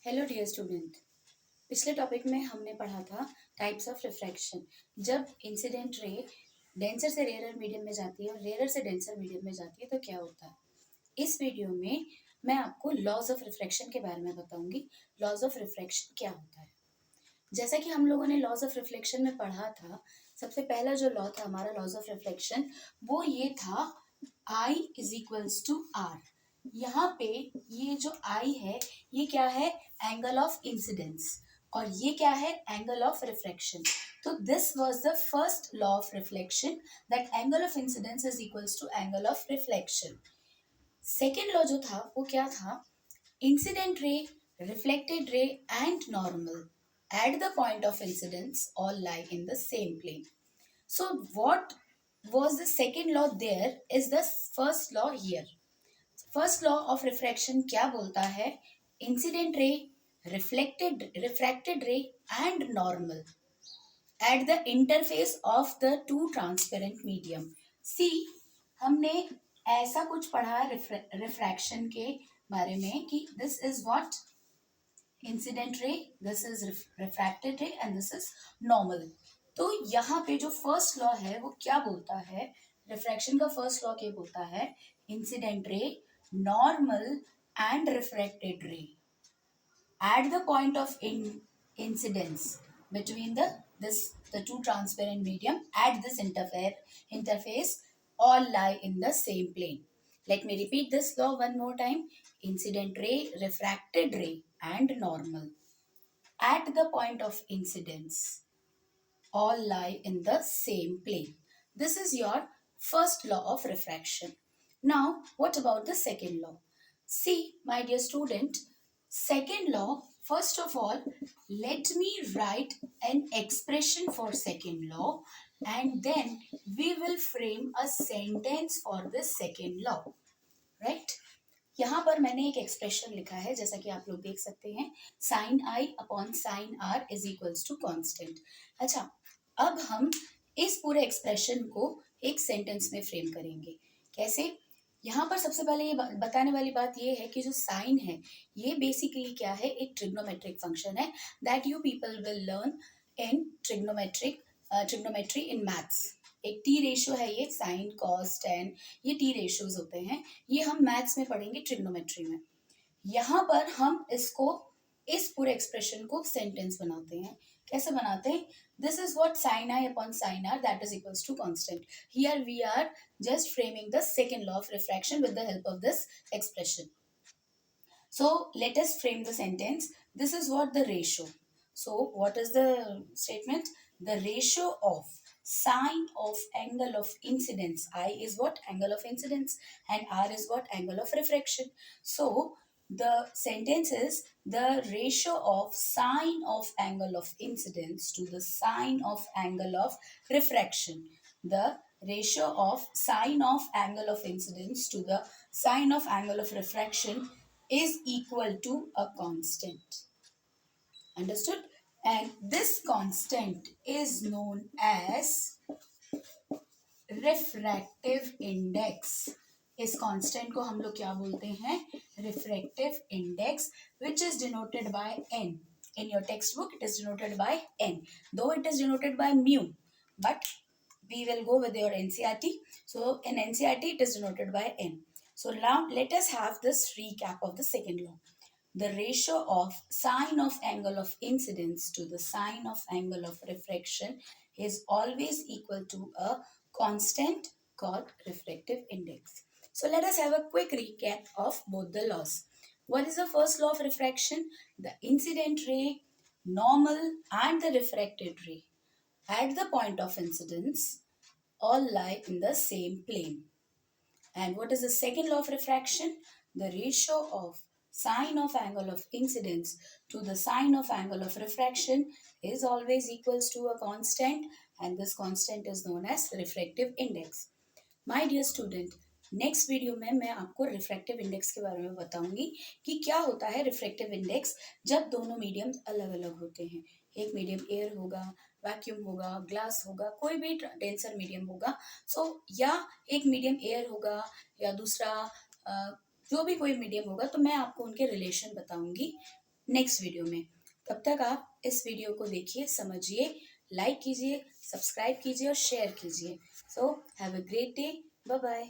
Hello dear student. पिछले topic में हमने पढ़ा था टाइप्स ऑफ रिफ्रैक्शन। जब इंसिडेंट रे डेंसर से रेयर मीडियम में जाती है और रेयर से डेंसर मीडियम में जाती है तो क्या होता है। इस वीडियो में मैं आपको लॉज ऑफ रिफ्रैक्शन के बारे में बताऊंगी। लॉज ऑफ रिफ्रैक्शन क्या होता है। जैसा कि हम लोगों ने लॉज ऑफ रिफ्लेक्शन में पढ़ा था, सबसे पहला जो लॉ था हमारा लॉज ऑफ रिफ्लेक्शन वो ये था I is equals to r. यहाँ पे ये जो I है ये क्या है, एंगल ऑफ इंसिडेंस, और ये क्या है, एंगल ऑफ रिफ्लेक्शन। तो this was the first law of reflection, that angle of incidence is equals to angle of reflection. Second law जो था वो क्या था, incident ray, reflected ray and normal at the point of incidence all lie in the same plane. So what was the second law there is the first law here. First law of refraction क्या बोलता है, incident ray, refracted ray and normal at the interface of the two transparent medium. See, हमने ऐसा कुछ पढ़ा refraction के बारे में कि this is what incident ray, this is refracted रे एंड दिस इज नॉर्मल। तो यहाँ पे जो फर्स्ट लॉ है वो क्या बोलता है, रिफ्रैक्शन का फर्स्ट लॉ क्या बोलता है, incident ray, normal and refracted रे at the point of incidence between the two transparent medium at this interface all lie in the same plane. Let me repeat this law one more time. Incident ray, refracted ray and normal at the point of incidence all lie in the same plane. This is your first law of refraction. Now what about the second law? See my dear student, second law, first of all, let me write an expression for second law and then we will frame a sentence for this second law. Right? यहाँ पर मैंने एक expression लिखा है जैसा कि आप लोग देख सकते हैं, sine i upon sine r is equals to constant. अच्छा, अब हम इस पूरे एक्सप्रेशन को एक सेंटेंस में फ्रेम करेंगे। कैसे? यहाँ पर सबसे पहले ये बताने वाली बात ये है कि जो साइन है ये बेसिकली क्या है, एक ट्रिग्नोमेट्रिक फंक्शन है that you people will learn in trigonometry in maths. एक टी रेशियो है ये, साइन कॉस टेन, ये टी रेशियोज होते हैं, ये हम मैथ्स में पढ़ेंगे ट्रिग्नोमेट्री में। यहाँ पर हम इसको, इस पूरे एक्सप्रेशन को सेंटेंस बनाते हैं। कैसे बनाते हैं? This is what sin I upon sin R that is equals to constant. Here we are just framing the second law of refraction with the help of this expression. So let us frame the sentence. This is what the ratio. So what is the statement? The ratio of sine of angle of incidence. I is what? Angle of incidence, and R is what? Angle of refraction. So the sentence is the ratio of sine of angle of incidence to the sine of angle of refraction. The ratio of sine of angle of incidence to the sine of angle of refraction is equal to a constant. Understood? And this constant is known as refractive index. इस constant को हम लोग क्या बोलते हैं, refractive index, which is denoted by n. In your textbook it is denoted by n, though it is denoted by mu, but we will go with your NCERT. So in NCERT it is denoted by n. So now let us have this recap of the second law. The ratio of sine of angle of incidence to the sine of angle of refraction is always equal to a constant called refractive index. So let us have a quick recap of both the laws. What is the first law of refraction? The incident ray, normal and the refracted ray at the point of incidence all lie in the same plane. And what is the second law of refraction? The ratio of sine of angle of incidence to the sine of angle of refraction is always equals to a constant, and this constant is known as refractive index. My dear student, next video में मैं आपको refractive index के बारे में बताऊंगी कि क्या होता है रिफ्रैक्टिव इंडेक्स जब दोनों मीडियम अलग अलग होते हैं। एक मीडियम एयर होगा, वैक्यूम होगा, ग्लास होगा, कोई भी डेंसर मीडियम होगा। या एक मीडियम एयर होगा या दूसरा जो भी कोई मीडियम होगा, तो मैं आपको उनके रिलेशन बताऊंगी नेक्स्ट वीडियो में। तब तक आप इस वीडियो को देखिए, समझिए, लाइक कीजिए, सब्सक्राइब कीजिए और शेयर कीजिए। So have a great day, bye bye.